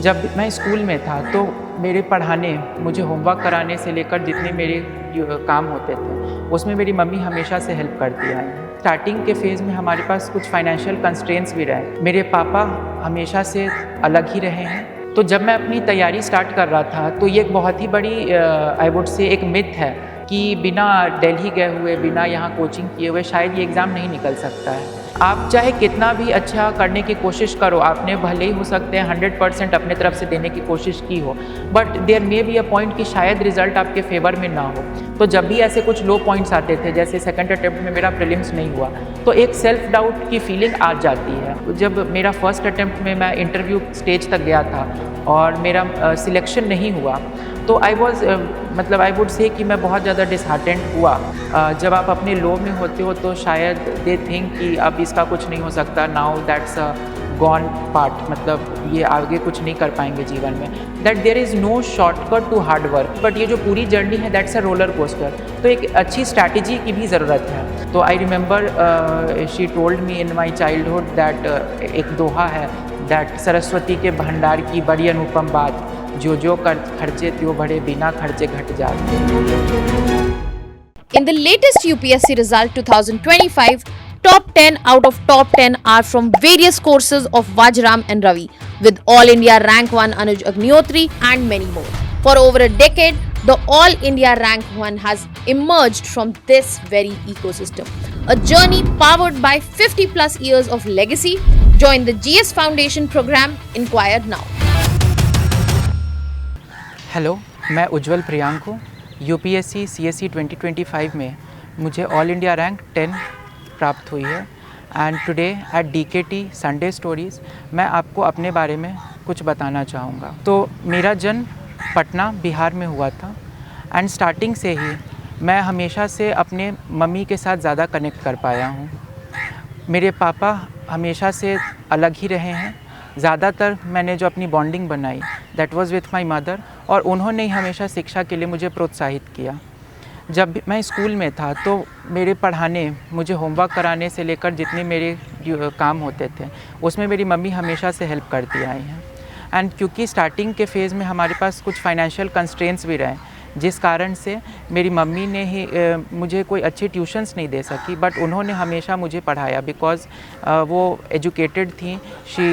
जब मैं स्कूल में था तो मेरे पढ़ाने, मुझे होमवर्क कराने से लेकर जितने मेरे काम होते थे उसमें मेरी मम्मी हमेशा से हेल्प करती आई हैं। स्टार्टिंग के फेज़ में हमारे पास कुछ फाइनेंशियल कंस्ट्रेंट्स भी रहे। मेरे पापा हमेशा से अलग ही रहे हैं। तो जब मैं अपनी तैयारी स्टार्ट कर रहा था तो ये एक बहुत ही बड़ी आई वुड से एक मिथ है कि बिना दिल्ली गए हुए, बिना यहाँ कोचिंग किए हुए शायद ये एग्ज़ाम नहीं निकल सकता है। आप चाहे कितना भी अच्छा करने की कोशिश करो, आपने भले ही हो सकते हैं 100% अपने तरफ से देने की कोशिश की हो, but there may be a point कि शायद रिजल्ट आपके फेवर में ना हो। तो जब भी ऐसे कुछ लो पॉइंट्स आते थे, जैसे सेकंड अटेम्प्ट में मेरा प्रीलिम्स नहीं हुआ, तो एक सेल्फ डाउट की फीलिंग आ जाती है। जब मेरा फर्स्ट अटेम्प्ट में मैं इंटरव्यू स्टेज तक गया था और मेरा सिलेक्शन नहीं हुआ, तो आई वुड से कि मैं बहुत ज़्यादा डिसहार्टेंड हुआ। जब आप अपने लो में होते हो तो शायद दे थिंक कि अब इसका कुछ नहीं हो सकता, now that's a gone part, मतलब ये आगे कुछ नहीं कर पाएंगे जीवन में, that there is no shortcut to hard work. But ये जो पूरी जर्नी है दैट्स अ रोलर कोस्टर, तो एक अच्छी स्ट्रैटेजी की भी ज़रूरत है। तो I remember she told me in my childhood that एक दोहा है दैट सरस्वती के भंडार की बड़ी अनुपम बात, जो कर खर्चे त्यो बड़े, बिना खर्चे घट जाते। In the latest UPSC result 2025, top 10 out of top 10 are from various courses of Vajram and Ravi, with All India Rank 1 Anuj Agnihotri and many more. For over a decade, the All India Rank 1 has emerged from this very ecosystem. A journey powered by 50 plus years of legacy. Join the GS Foundation program. Inquire now. Hello, मैं उज्जवल प्रियांक हूँ। UPSC CSE 2025 में मुझे all India rank 10 प्राप्त हुई है। And today at DKT Sunday stories मैं आपको अपने बारे में कुछ बताना चाहूँगा। तो मेरा जन्म पटना बिहार में हुआ था एंड स्टार्टिंग से ही मैं हमेशा से अपने मम्मी के साथ ज़्यादा कनेक्ट कर पाया हूँ। मेरे पापा हमेशा से अलग ही रहे हैं। ज़्यादातर मैंने जो अपनी बॉन्डिंग बनाई that was with my mother, और उन्होंने ही हमेशा शिक्षा के लिए मुझे प्रोत्साहित किया। जब मैं स्कूल में था तो मेरे पढ़ाने, मुझे होमवर्क कराने से लेकर जितने मेरे काम होते थे उसमें मेरी मम्मी हमेशा से हेल्प करती आई हैं। एंड क्योंकि स्टार्टिंग के फेज़ में हमारे पास कुछ फाइनेंशियल कंस्ट्रेंट्स भी रहे, जिस कारण से मेरी मम्मी ने ही मुझे कोई अच्छे ट्यूशन्स नहीं दे सकी, बट उन्होंने हमेशा मुझे पढ़ाया बिकॉज़ वो एजुकेटेड थी। She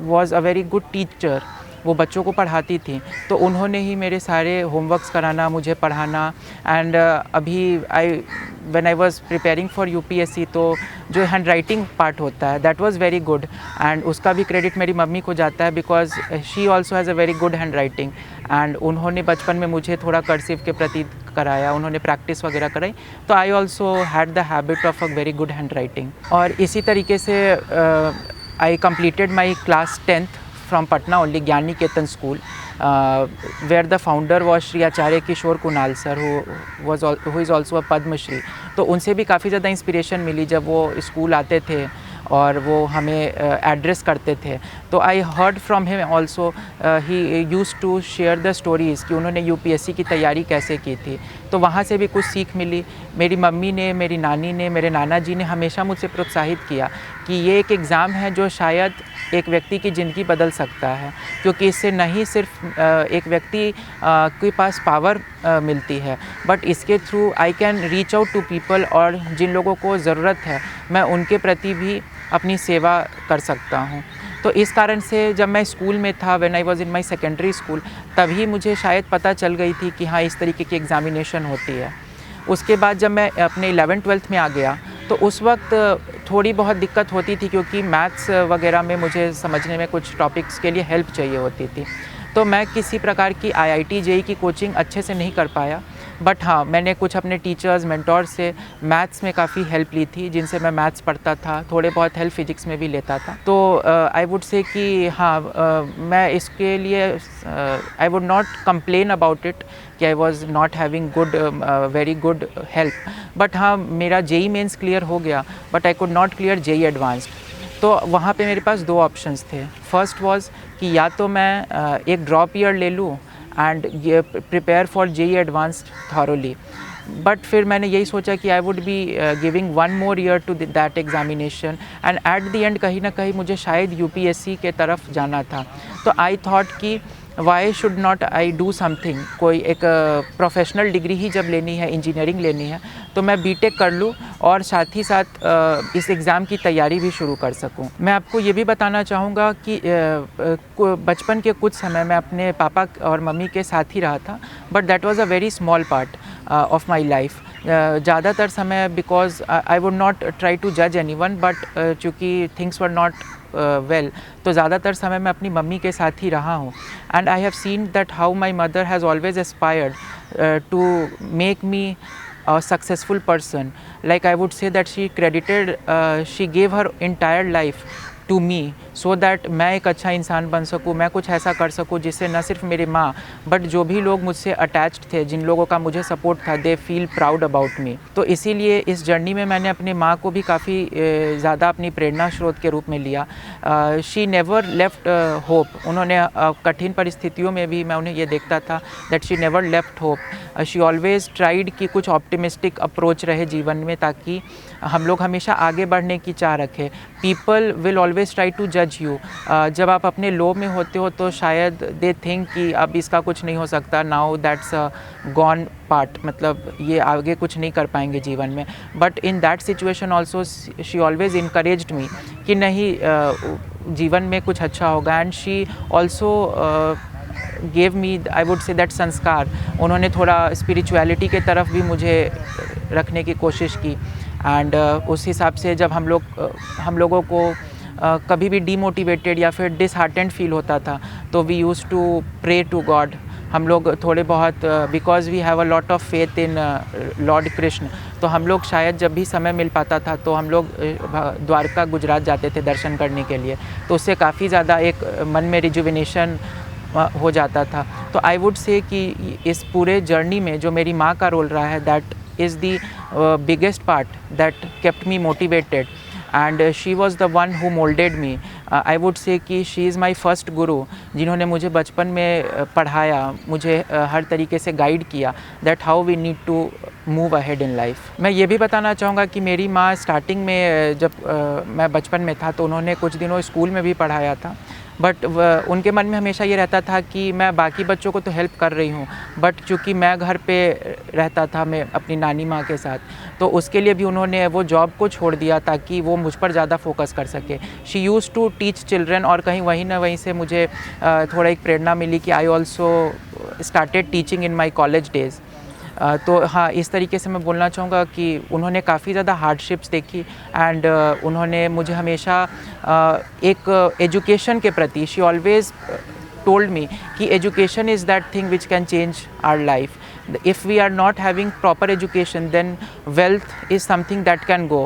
was a very good teacher, वो बच्चों को पढ़ाती थी। तो उन्होंने ही मेरे सारे होमवर्क्स कराना, मुझे पढ़ाना। एंड अभी when I was preparing for UPSC, तो जो हैंड राइटिंग पार्ट होता है that was very good, and उसका भी क्रेडिट मेरी मम्मी को जाता है because she also has a very good hand writing. And उन्होंने बचपन में मुझे थोड़ा कर्सिव के प्रति कराया, उन्होंने प्रैक्टिस वगैरह कराई, तो I also had the habit of a very good hand writing. और इसी तरीके से I completed my class 10th from Patna only, Gyan Niketan school, where the founder was Shri Acharya Kishore Kunal sir, who is also a Padma Shri। तो उनसे भी काफ़ी ज़्यादा inspiration मिली जब वो स्कूल आते थे और वो हमें एड्रेस करते थे। तो I heard from him also, he used to share the stories कि उन्होंने यूपीएससी की तैयारी कैसे की थी। तो वहाँ से भी कुछ सीख मिली। मेरी मम्मी ने, मेरी नानी ने, मेरे नाना जी ने हमेशा मुझसे प्रोत्साहित किया कि ये एक एग्ज़ाम है जो शायद एक व्यक्ति की ज़िंदगी बदल सकता है, क्योंकि इससे नहीं सिर्फ एक व्यक्ति के पास पावर मिलती है, बट इसके through I can reach out to people, और जिन लोगों को ज़रूरत है मैं उनके प्रति भी अपनी सेवा कर सकता हूँ। तो इस कारण से जब मैं स्कूल में था, when I was in my secondary school, तभी मुझे शायद पता चल गई थी कि हाँ इस तरीके की एग्ज़ामिनेशन होती है। उसके बाद जब मैं अपने 11th-12th में आ गया तो उस वक्त थोड़ी बहुत दिक्कत होती थी, क्योंकि मैथ्स वगैरह में मुझे समझने में कुछ टॉपिक्स के लिए हेल्प चाहिए होती थी। तो मैं किसी प्रकार की IIT JEE की कोचिंग अच्छे से नहीं कर पाया, बट हाँ मैंने कुछ अपने टीचर्स, मेंटोर से मैथ्स में काफ़ी हेल्प ली थी, जिनसे मैं मैथ्स पढ़ता था, थोड़े बहुत हेल्प फिजिक्स में भी लेता था। तो आई वुड से कि हाँ मैं इसके लिए I would not complain about it कि I was not having very good help, but हाँ मेरा JEE मेंस क्लियर हो गया, but I could not clear JEE advanced. तो वहाँ पे मेरे पास दो ऑप्शंस थे। फर्स्ट वाज कि या तो मैं एक ड्रॉप ईयर ले लूँ एंड ये prepare for JEE advanced thoroughly, but फिर मैंने यही सोचा कि I would be giving 1 more year to that examination, and at the end कहीं ना कहीं मुझे शायद यूपीएससी के तरफ जाना था। तो आई थॉट कि why should not I do something, कोई एक प्रोफेशनल डिग्री ही जब लेनी है, इंजीनियरिंग लेनी है, तो मैं बीटेक कर लूँ और साथ ही साथ इस एग्ज़ाम की तैयारी भी शुरू कर सकूँ। मैं आपको ये भी बताना चाहूँगा कि बचपन के कुछ समय मैं अपने पापा और मम्मी के साथ ही रहा था, but that was a very small part of my life. ज़्यादातर समय, because I would not try to जज एनी वन, बट चूँकि थिंग्स वर नॉट वेल, तो ज़्यादातर समय मैं अपनी मम्मी के साथ ही रहा हूँ। And I have seen that how my mother has always aspired to make me a successful person. Like I would say that she credited, she gave her entire life to me so that मैं एक अच्छा इंसान बन सकूँ, मैं कुछ ऐसा कर सकूँ जिससे न सिर्फ मेरी माँ बट जो भी लोग मुझसे अटैच्ड थे, जिन लोगों का मुझे सपोर्ट था, they feel proud about me. तो इसीलिए इस जर्नी में मैंने अपनी माँ को भी काफ़ी ज़्यादा अपनी प्रेरणा स्रोत के रूप में लिया। She never left hope. उन्होंने कठिन परिस्थितियों में भी मैं उन्हें ये देखता था that she never left hope. She always tried कि कुछ ऑप्टिमिस्टिक अप्रोच रहे जीवन में, ताकि हम लोग हमेशा आगे बढ़ने की चाह रखें। People will always try to जज यू। जब आप अपने लो में होते हो तो शायद दे थिंक कि अब इसका कुछ नहीं हो सकता, now that's a gone part, मतलब ये आगे कुछ नहीं कर पाएंगे जीवन में। But in that situation also she always encouraged me कि नहीं, जीवन में कुछ अच्छा होगा। And she also gave me, I would say that संस्कार। उन्होंने थोड़ा स्पिरिचुअलिटी के तरफ भी मुझे रखने की कोशिश की। एंड उस हिसाब से जब हम लोगों को कभी भी डीमोटिवेटेड या फिर डिसहार्टेंड फील होता था, तो we used to pray to God. हम लोग थोड़े बहुत, because we have a lot of faith in Lord Krishna, तो हम लोग शायद जब भी समय मिल पाता था तो हम लोग द्वारका गुजरात जाते थे दर्शन करने के लिए। तो उससे काफ़ी ज़्यादा एक मन में रिजुविनेशन हो जाता था। तो आई वुड से कि इस पूरे जर्नी में जो मेरी माँ का रोल रहा है, that is the biggest part that kept me motivated, and she was the one who moulded me. I would say कि शी इज़ माई फर्स्ट गुरु, जिन्होंने मुझे बचपन में पढ़ाया, मुझे हर तरीके से गाइड किया that how we need to move ahead in life. मैं ये भी बताना चाहूँगा कि मेरी माँ स्टार्टिंग में जब मैं बचपन में था तो उन्होंने कुछ दिनों स्कूल में भी पढ़ाया था, बट उनके मन में हमेशा ये रहता था कि मैं बाकी बच्चों को तो हेल्प कर रही हूँ, बट चूँकि मैं घर पे रहता था मैं अपनी नानी माँ के साथ, तो उसके लिए भी उन्होंने वो जॉब को छोड़ दिया ताकि वो मुझ पर ज़्यादा फोकस कर सके। She used to teach children, और कहीं वहीं ना वहीं से मुझे थोड़ा एक प्रेरणा मिली कि I also started teaching in my college days. तो हाँ, इस तरीके से मैं बोलना चाहूँगा कि उन्होंने काफ़ी ज़्यादा हार्डशिप्स देखी, एंड उन्होंने मुझे हमेशा एक एजुकेशन के प्रति, शी ऑलवेज टोल्ड मी कि education is that thing which can change our life. If we are not having proper education, then wealth is something that can go,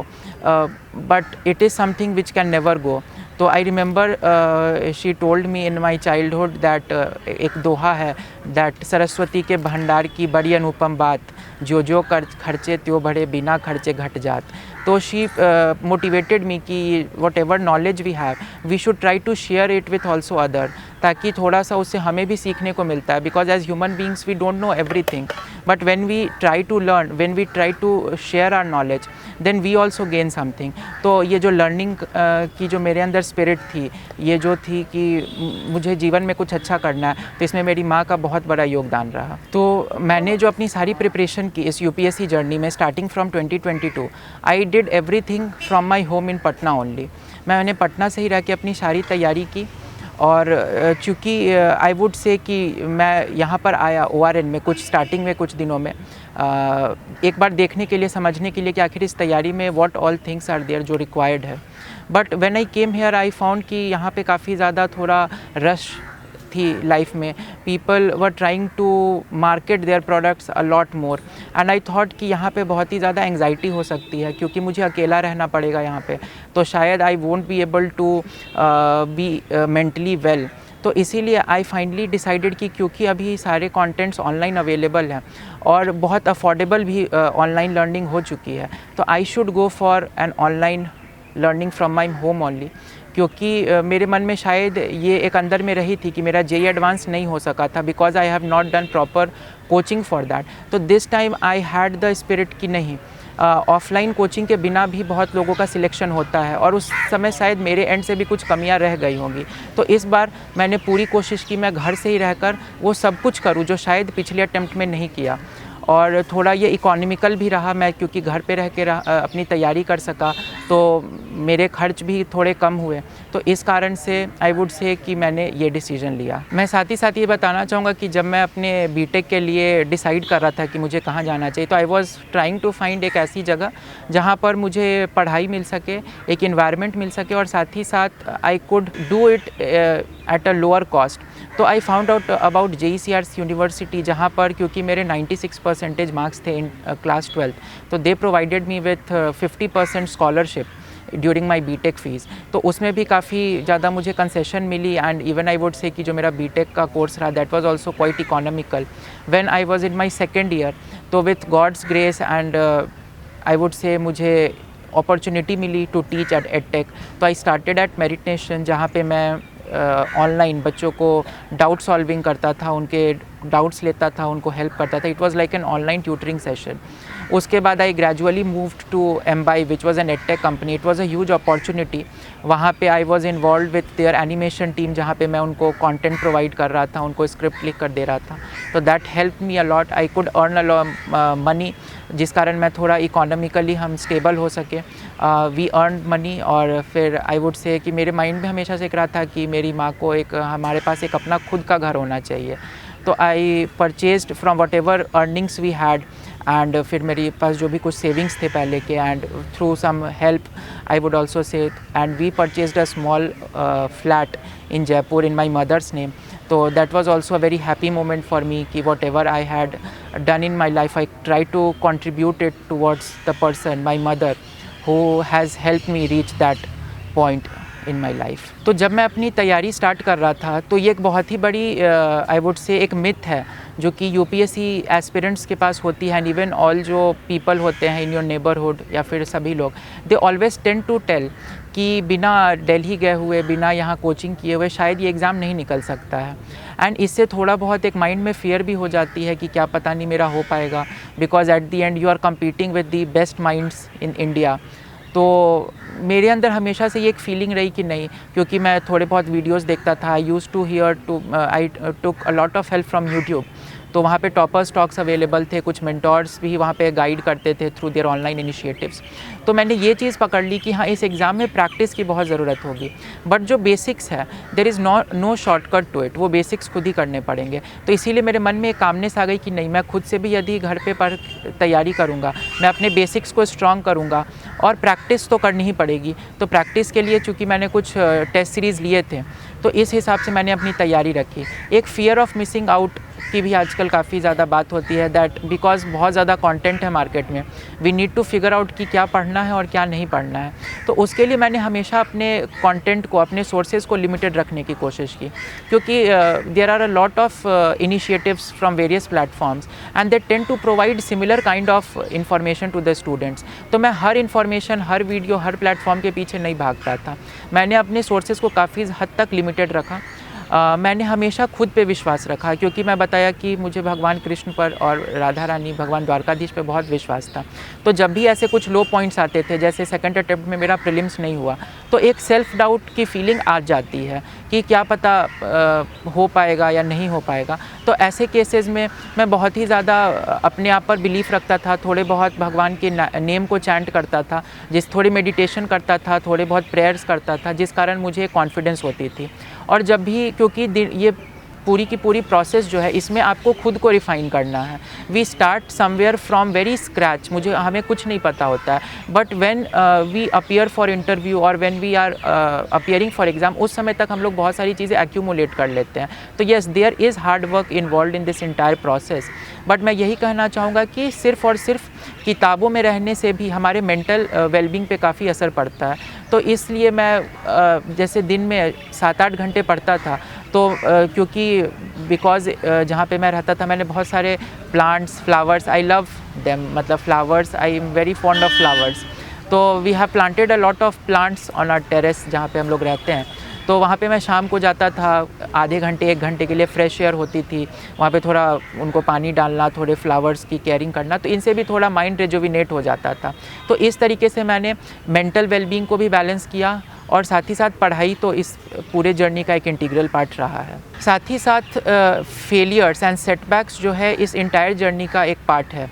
but it is something which can never go. तो I remember she told me in my childhood that एक दोहा है that Saraswati के भंडार की बड़ी अनुपम बात, जो जो खर्चे त्यो बढ़े, बिना खर्चे घट जात। तो she motivated me कि whatever knowledge we have, we should try to share it with also other, ताकि थोड़ा सा उससे हमें भी सीखने को मिलता है। Because as human beings we don't know everything, but when we try to learn, when we try to share our knowledge, then we also gain something. तो ये जो लर्निंग की जो मेरे अंदर स्पिरिट थी, ये जो थी कि मुझे जीवन में कुछ अच्छा करना है, तो इसमें मेरी माँ का बहुत बड़ा योगदान रहा। तो मैंने जो अपनी सारी प्रिपरेशन की इस यूपीएससी जर्नी में starting from 2022, I did everything from my home in Patna only. मैंने पटना से ही रह के अपनी सारी तैयारी की, और चूँकि आई वुड से कि मैं यहाँ पर आया ORN में कुछ स्टार्टिंग में कुछ दिनों में एक बार देखने के लिए, समझने के लिए कि आखिर इस तैयारी में what all things are there जो रिक्वायर्ड है। But when I came here I found कि यहाँ पे काफ़ी ज़्यादा थोड़ा रश थी लाइफ में। People were trying to market their products a lot more, and I thought कि यहाँ पे बहुत ही ज़्यादा एंग्जाइटी हो सकती है, क्योंकि मुझे अकेला रहना पड़ेगा यहाँ पे, तो शायद I won't be able to be mentally well. तो इसीलिए आई फाइनली डिसाइडेड कि क्योंकि अभी सारे कंटेंट्स ऑनलाइन अवेलेबल हैं और बहुत अफोर्डेबल भी ऑनलाइन लर्निंग हो चुकी है, तो I should go for an online learning from my home only. क्योंकि मेरे मन में शायद ये एक अंदर में रही थी कि मेरा JEE एडवांस नहीं हो सका था, because I have not done proper coaching for that. तो this time I had the spirit कि नहीं, ऑफलाइन कोचिंग के बिना भी बहुत लोगों का सिलेक्शन होता है और उस समय शायद मेरे एंड से भी कुछ कमियां रह गई होंगी। तो इस बार मैंने पूरी कोशिश की मैं घर से ही रहकर वो सब कुछ करूं जो शायद पिछले अटेम्प्ट में नहीं किया। और थोड़ा ये इकोनॉमिकल भी रहा, मैं क्योंकि घर पे रह के अपनी तैयारी कर सका तो मेरे खर्च भी थोड़े कम हुए। तो इस कारण से आई वुड से कि मैंने ये डिसीजन लिया। मैं साथ ही साथ ये बताना चाहूँगा कि जब मैं अपने बीटेक के लिए डिसाइड कर रहा था कि मुझे कहाँ जाना चाहिए, तो I was trying to find एक ऐसी जगह जहाँ पर मुझे पढ़ाई मिल सके, एक इन्वायरमेंट मिल सके और साथ ही साथ I could do it at a lower cost. तो I found out about JECRC university, जहाँ पर क्योंकि मेरे 96% मार्क्स थे इन क्लास 12th, तो they provided me with 50% scholarship during my BTech fees. तो उसमें भी काफ़ी ज़्यादा मुझे कंसेशन मिली and even I would say कि जो मेरा बीटेक का कोर्स रहा that was also quite economical when I was in my second year. तो with God's grace and I would say मुझे अपॉर्चुनिटी मिली टू टीच एट एडटेक। तो I started at Merit Nation, जहाँ पे मैं online बच्चों को डाउट सॉल्विंग करता था, उनके डाउट्स लेता था, उनको हेल्प करता था। It was like an online tutoring session. उसके बाद I gradually moved to Embibe which was an edtech company. It was a huge opportunity. वहाँ पे I was involve with their animation team, जहाँ पे मैं उनको कंटेंट प्रोवाइड कर रहा था, उनको स्क्रिप्ट लिख कर दे रहा था। तो that help me a lot. I could earn a money, जिस कारण मैं थोड़ा इकोनॉमिकली हम स्टेबल हो सके। वी अर्न मनी और फिर आई वुड से कि मेरे माइंड में हमेशा से एक रहा था कि मेरी माँ को हमारे पास एक अपना खुद का घर होना चाहिए। तो I purchased from whatever earnings we had and फिर मेरे पास जो भी कुछ सेविंग्स थे पहले के and through some help I would also say and we purchased a small flat in Jaipur in my mother's name. तो that was also a very happy moment for me कि whatever I had done in my life I tried to contribute it towards the person, my mother, who has helped me reach that point in my life। तो जब मैं अपनी तैयारी start कर रहा था तो ये एक बहुत ही बड़ी आई वुड से एक मिथ है जो कि UPSC एस्पिरेंट्स के पास होती है एंड इवन ऑल जो पीपल होते हैं इन योर नेबरहुड या फिर सभी लोग, they always tend to tell कि बिना दिल्ली गए हुए, बिना यहाँ कोचिंग किए हुए शायद ये एग्ज़ाम नहीं निकल सकता है। एंड इससे थोड़ा बहुत एक माइंड में फियर भी हो जाती है कि क्या पता नहीं मेरा हो पाएगा, because at the end you are competing with the best minds in India. तो मेरे अंदर हमेशा से ये एक फीलिंग रही कि नहीं, क्योंकि मैं थोड़े बहुत वीडियोस देखता था। I use to hear to I took a lot of help from YouTube. तो वहाँ पे टॉपर्स टॉक्स अवेलेबल थे, कुछ मेंटोर्स भी वहाँ पे गाइड करते थे थ्रू देयर ऑनलाइन इनिशिएटिव्स। तो मैंने ये चीज़ पकड़ ली कि हाँ, इस एग्ज़ाम में प्रैक्टिस की बहुत ज़रूरत होगी, बट जो बेसिक्स है there is no shortcut to it, वो बेसिक्स खुद ही करने पड़ेंगे। तो इसीलिए मेरे मन में एक कामनेस आ गई कि नहीं, मैं खुद से भी यदि घर पे तैयारी करूँगा, मैं अपने बेसिक्स को स्ट्रॉन्ग करूँगा और प्रैक्टिस तो करनी ही पड़ेगी। तो प्रैक्टिस के लिए चूँकि मैंने कुछ टेस्ट सीरीज़ लिए थे, तो इस हिसाब से मैंने अपनी तैयारी रखी। एक फ़ियर ऑफ मिसिंग आउट की भी आजकल काफ़ी ज़्यादा बात होती है, दैट बिकॉज बहुत ज़्यादा कंटेंट है मार्केट में, we need to figure out कि क्या पढ़ना है और क्या नहीं पढ़ना है। तो उसके लिए मैंने हमेशा अपने कंटेंट को, अपने सोर्सेज को लिमिटेड रखने की कोशिश की, क्योंकि there are a lot of initiatives from various platforms and they tend to provide similar kind of information to the students. तो मैं हर इन्फॉर्मेशन, हर वीडियो, हर प्लेटफॉर्म के पीछे नहीं भागता था। मैंने अपने सोर्सेज को काफ़ी हद तक लिमिटेड रखा। मैंने हमेशा खुद पे विश्वास रखा, क्योंकि मैं बताया कि मुझे भगवान कृष्ण पर और राधा रानी, भगवान द्वारकाधीश पे बहुत विश्वास था। तो जब भी ऐसे कुछ लो पॉइंट्स आते थे, जैसे सेकंड अटेम्प्ट में मेरा प्रीलिम्स नहीं हुआ, तो एक सेल्फ डाउट की फीलिंग आ जाती है कि क्या पता हो पाएगा या नहीं हो पाएगा। तो ऐसे केसेस में मैं बहुत ही ज़्यादा अपने आप पर बिलीफ रखता था, थोड़े बहुत भगवान के नेम को चैंट करता था, थोड़ी मेडिटेशन करता था, थोड़े बहुत प्रेयर्स करता था, जिस कारण मुझे कॉन्फिडेंस होती थी। और जब भी, क्योंकि ये पूरी की पूरी प्रोसेस जो है, इसमें आपको खुद को रिफ़ाइन करना है। We start somewhere from very scratch, हमें कुछ नहीं पता होता है, but when we appear for interview और when we are appearing for exam, उस समय तक हम लोग बहुत सारी चीज़ें एक्यूमुलेट कर लेते हैं। तो yes, there is hard work involve in this entire process, but मैं यही कहना चाहूँगा कि सिर्फ़ और सिर्फ किताबों में रहने से भी हमारे मेंटल वेलबींग पे काफ़ी असर पड़ता है। तो इसलिए मैं जैसे दिन में 7-8 घंटे पढ़ता था, तो क्योंकि बिकॉज़ जहाँ पे मैं रहता था, मैंने बहुत सारे plants, flowers, I love them, मतलब flowers, I am very fond of flowers. तो we have planted a lot of plants on our terrace, जहाँ पे हम लोग रहते हैं। तो वहाँ पे मैं शाम को जाता था, आधे घंटे 1 घंटे के लिए, फ्रेश एयर होती थी वहाँ पे, थोड़ा उनको पानी डालना, थोड़े फ्लावर्स की केयरिंग करना, तो इनसे भी थोड़ा माइंड रिजुविनेट हो जाता था। तो इस तरीके से मैंने मेंटल वेलबींग को भी बैलेंस किया और साथ ही साथ पढ़ाई तो इस पूरे जर्नी का एक इंटीग्रल पार्ट रहा है। साथ ही साथ फेलियर्स एंड सेटबैक्स जो है इस इंटायर जर्नी का एक पार्ट है।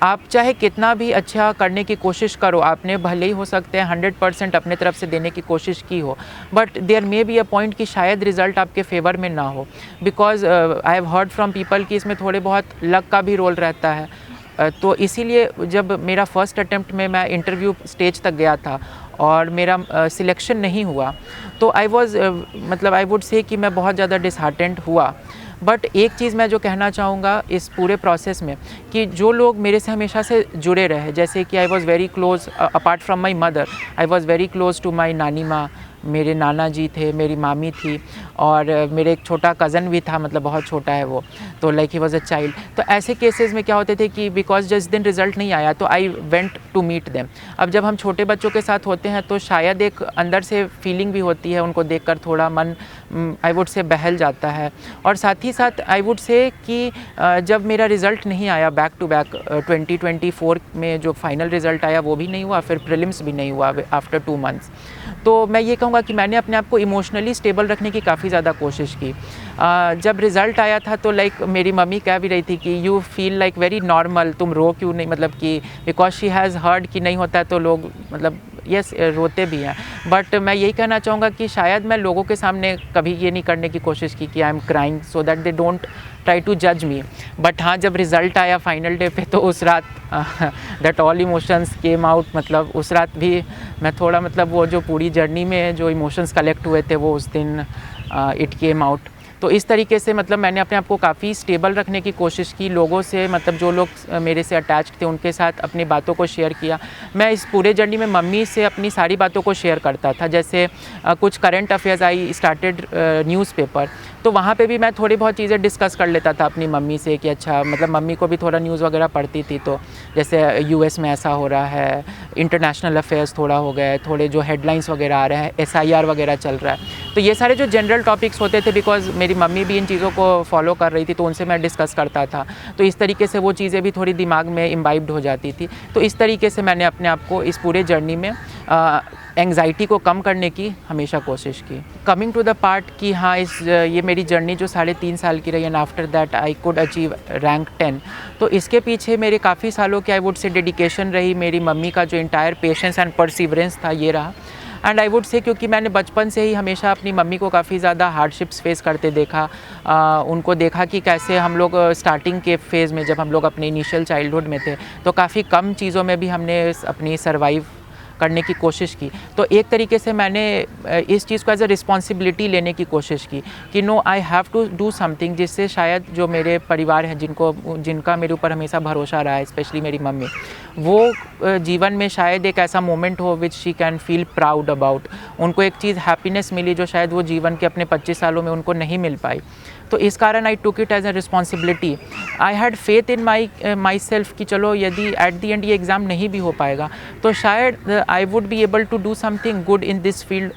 आप चाहे कितना भी अच्छा करने की कोशिश करो, आपने भले ही हो सकते हैं 100% अपने तरफ से देने की कोशिश की हो, but there may be a point कि शायद रिज़ल्ट आपके फेवर में ना हो, because I have heard from people कि इसमें थोड़े बहुत लक का भी रोल रहता है। तो इसीलिए जब मेरा फर्स्ट अटेम्प्ट में मैं इंटरव्यू स्टेज तक गया था और मेरा सिलेक्शन नहीं हुआ, तो आई वॉज़ मतलब आई वुड से कि मैं बहुत ज़्यादा डिसहार्टेंड हुआ। बट एक चीज़ मैं जो कहना चाहूँगा इस पूरे प्रोसेस में, कि जो लोग मेरे से हमेशा से जुड़े रहे, जैसे कि I was very close, apart from my mother, I was very close to my नानी माँ, मेरे नाना जी थे, मेरी मामी थी, और मेरे एक छोटा कज़न भी था, मतलब बहुत छोटा है वो, तो like he was a child. तो ऐसे केसेस में क्या होते थे कि बिकॉज जिस दिन रिज़ल्ट नहीं आया तो I went to meet them. अब जब हम छोटे बच्चों के साथ होते हैं तो शायद एक अंदर से फीलिंग भी होती है, उनको देखकर थोड़ा मन आई वुड से बहल जाता है। और साथ ही साथ आई वुड से कि जब मेरा रिज़ल्ट नहीं आया बैक टू बैक 2024 में जो फाइनल रिज़ल्ट आया वो भी नहीं हुआ, फिर प्रीलिम्स भी नहीं हुआ आफ्टर 2 मंथ्स, तो मैं ये कहूँगा कि मैंने अपने आप को इमोशनली स्टेबल रखने की काफ़ी ज़्यादा कोशिश की। जब रिज़ल्ट आया था तो लाइक मेरी मम्मी कह भी रही थी कि you feel like very normal, तुम रो क्यों नहीं, मतलब कि बिकॉज शी हैज़ हर्ड कि नहीं होता है तो लोग मतलब यस रोते भी हैं। बट मैं यही कहना चाहूँगा कि शायद मैं लोगों के सामने कभी ये नहीं करने की कोशिश की कि I am crying so that they don't try to जज मी। बट हाँ, जब रिज़ल्ट आया फाइनल डे पे तो उस रात that all emotions came out, मतलब उस रात भी मैं थोड़ा, मतलब वो जो पूरी जर्नी में जो इमोशंस कलेक्ट हुए थे वो उस दिन इट केम आउट। तो इस तरीके से मतलब मैंने अपने आप को काफ़ी स्टेबल रखने की कोशिश की, लोगों से, मतलब जो लोग मेरे से अटैच्ड थे उनके साथ अपनी बातों को शेयर किया। मैं इस पूरे जर्नी में मम्मी से अपनी सारी बातों को शेयर करता था, जैसे कुछ current affairs, I started newspaper, तो वहाँ पे भी मैं थोड़ी बहुत चीज़ें डिस्कस कर लेता था अपनी मम्मी से कि अच्छा, मतलब मम्मी को भी थोड़ा न्यूज़ वगैरह पढ़ती थी, तो जैसे यूएस में ऐसा हो रहा है, इंटरनेशनल अफेयर्स थोड़ा हो गए, थोड़े जो हेडलाइंस वगैरह आ रहे हैं, एसआईआर वगैरह चल रहा है, तो ये सारे जो जनरल टॉपिक्स होते थे, बिकॉज मेरी मम्मी भी इन चीज़ों को फॉलो कर रही थी तो उनसे मैं डिस्कस करता था, तो इस तरीके से वो चीज़ें भी थोड़ी दिमाग में इम्बाइब्ड हो जाती थी। तो इस तरीके से मैंने अपने आप को इस पूरे जर्नी में एंग्जाइटी को कम करने की हमेशा कोशिश की। कमिंग टू द पार्ट कि हाँ, ये मेरी जर्नी जो 3.5 साल की रही and after that I could achieve rank 10, तो इसके पीछे मेरे काफ़ी सालों की आई वुड से डेडिकेशन रही, मेरी मम्मी का जो इंटायर पेशेंस एंड परसिवरेंस था ये रहा। एंड आई वुड से क्योंकि मैंने बचपन से ही हमेशा अपनी मम्मी को काफ़ी ज़्यादा हार्डशिप्स फेस करते देखा, उनको देखा कि कैसे हम लोग स्टार्टिंग के फेज़ में, जब हम लोग अपने इनिशियल चाइल्डहुड में थे, तो काफ़ी कम चीज़ों में भी हमने अपनी सर्वाइव करने की कोशिश की। तो एक तरीके से मैंने इस चीज़ को एज अ रिस्पॉन्सिबिलिटी लेने की कोशिश की कि no, I have to do something, जिससे शायद जो मेरे परिवार हैं, जिनका मेरे ऊपर हमेशा भरोसा रहा है, स्पेशली मेरी मम्मी, वो जीवन में शायद एक ऐसा मोमेंट हो which she can feel proud about. उनको एक चीज़ हैप्पीनेस मिली जो शायद वो जीवन के अपने 25 सालों में उनको नहीं मिल पाई। तो इस कारण I took it as a responsibility. I had faith in myself कि चलो, यदि एट द एंड ये एग्ज़ाम नहीं भी हो पाएगा तो शायद I would be able to do something good in this field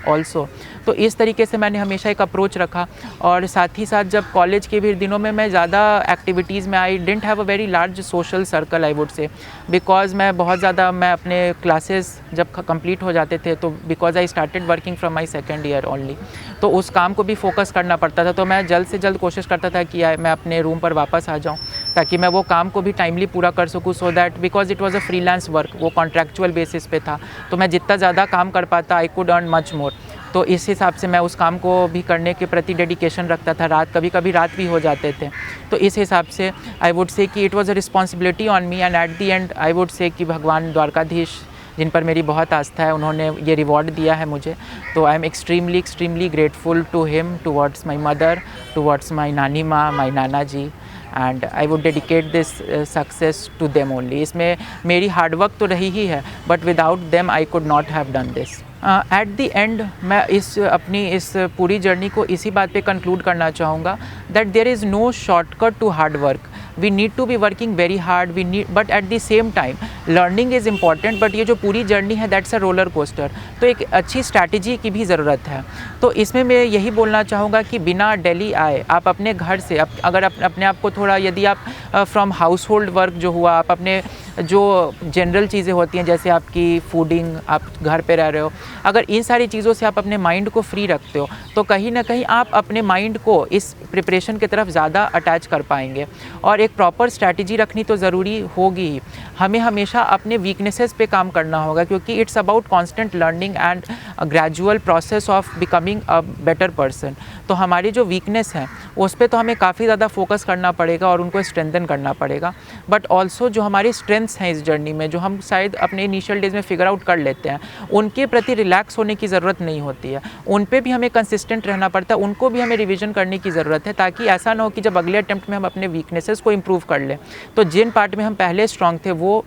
also. तो इस तरीके से मैंने हमेशा एक अप्रोच रखा। और साथ ही साथ जब कॉलेज के भी दिनों में मैं ज़्यादा एक्टिविटीज़ में, I didn't have a very large social circle I would से, बिकॉज मैं बहुत ज़्यादा, मैं अपने क्लासेस जब कंप्लीट हो जाते थे तो because I started working from my second year only, तो उस काम को भी फोकस करना पड़ता था। तो मैं जल्द से जल्द कोशिश करता था कि मैं अपने रूम पर वापस आ जाऊं ताकि मैं वो काम को भी टाइमली पूरा कर सकूं, so that because it was a freelance work, वो कॉन्ट्रैक्चुअल बेसिस पे था, तो मैं जितना ज़्यादा काम कर पाता I could earn much more. तो इस हिसाब से मैं उस काम को भी करने के प्रति डेडिकेशन रखता था। कभी कभी रात भी हो जाते थे। तो इस हिसाब से आई वुड से कि it was a responsibility on me, and at the and I would say कि भगवान द्वारकाधीश, जिन पर मेरी बहुत आस्था है, उन्होंने ये रिवॉर्ड दिया है मुझे। तो I am extremely grateful to him, towards my mother, towards my नानी maa, my nana ji, and I would dedicate this success to them only. इसमें मेरी हार्डवर्क तो रही ही है, but without them I could not have done this. At the end मैं अपनी इस पूरी जर्नी को इसी बात पे कंक्लूड करना चाहूँगा that there is no shortcut to hard work. We need to be working very hard, we need, but at the same time learning is important, but ये जो पूरी जर्नी है दैट्स अ रोलर कोस्टर, तो एक अच्छी strategy की भी ज़रूरत है। तो इसमें मैं यही बोलना चाहूँगा कि बिना दिल्ली आए आप अपने घर से अगर अपने आप को थोड़ा, यदि आप फ्रॉम हाउस होल्ड वर्क जो हुआ, आप अपने जो जनरल चीज़ें होती हैं जैसे आपकी फूडिंग, आप घर पे रह रहे हो, अगर इन सारी चीज़ों से आप अपने माइंड को फ्री रखते हो तो कहीं ना कहीं आप अपने माइंड को इस प्रिपरेशन की तरफ ज़्यादा अटैच कर पाएंगे। और एक प्रॉपर स्ट्रैटेजी रखनी तो ज़रूरी होगी ही। हमें हमेशा अपने वीकनेसेस पे काम करना होगा, क्योंकि it's about constant learning and gradual process of becoming a better person. तो हमारी जो वीकनेस है उस पर तो हमें काफ़ी ज़्यादा फोकस करना पड़ेगा और उनको स्ट्रेंथन करना पड़ेगा, बट ऑल्सो जो हमारी स्ट्रेंथ्स हैं इस जर्नी में, जो हम शायद अपने इनिशियल डेज में फिगर आउट कर लेते हैं, उनके प्रति रिलैक्स होने की ज़रूरत नहीं होती है। उन पे भी हमें कंसिस्टेंट रहना पड़ता है, उनको भी हमें रिवीजन करने की ज़रूरत है, ताकि ऐसा ना हो कि जब अगले अटेम्प्ट में हम अपने वीकनेसेस को इम्प्रूव कर लें तो जिन पार्ट में हम पहले स्ट्रॉन्ग थे वो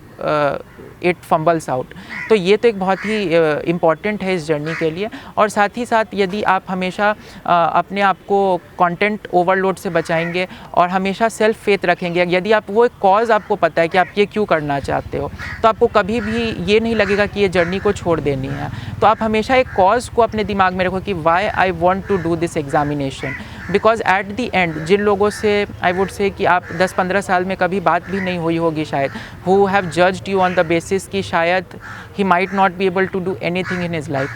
इट फंबल्स आउट। तो ये तो एक बहुत ही इम्पॉर्टेंट है इस जर्नी के लिए। और साथ ही साथ यदि आप हमेशा अपने आप को कंटेंट ओवरलोड से बचाएंगे और हमेशा सेल्फ फेथ रखेंगे, यदि आप वो एक कॉज आपको पता है कि आप ये क्यों करना चाहते हो, तो आपको कभी भी ये नहीं लगेगा कि ये जर्नी को छोड़ देनी है। तो आप हमेशा एक कॉज को अपने दिमाग में रखो कि why I want to do this examination, because at the end जिन लोगों से आई वुड से कि आप 10-15 साल में कभी बात भी नहीं हुई होगी शायद, who have judged you on the basis कि शायद he might not be able to do anything in his life,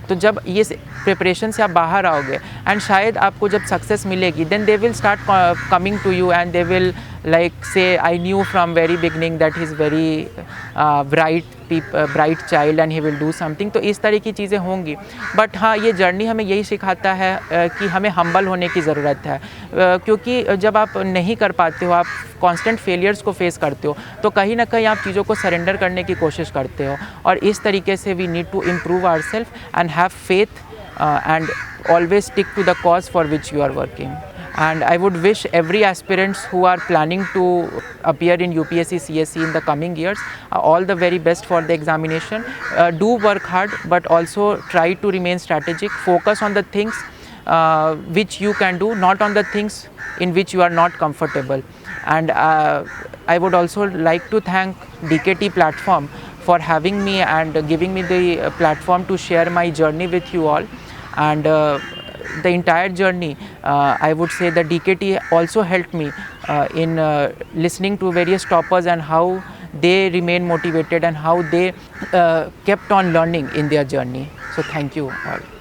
तो जब ये प्रिपरेशन से आप बाहर आओगे एंड शायद आपको जब सक्सेस मिलेगी, then they will start coming to you and they will like say I knew from very beginning that he's very bright child and he will do something। तो इस तरह की चीज़ें होंगी, बट हाँ ये जर्नी हमें यही सिखाता है कि हमें हम्बल होने की ज़रूरत है, क्योंकि जब आप नहीं कर पाते हो, आप कांस्टेंट फेलियर्स को फेस करते हो, तो कहीं ना कहीं आप चीज़ों को सरेंडर करने की कोशिश करते हो। और इस तरीके से we need to improve ourselves and have faith and always stick to the cause for which you are working। And I would wish every aspirants who are planning to appear in UPSC CSE in the coming years all the very best for the examination। Do work hard, but also try to remain strategic, focus on the things which you can do, not on the things in which you are not comfortable। And I would also like to thank DKT platform for having me and giving me the platform to share my journey with you all। And the entire journey I would say that DKT also helped me in listening to various toppers and how they remain motivated and how they kept on learning in their journey। So thank you all।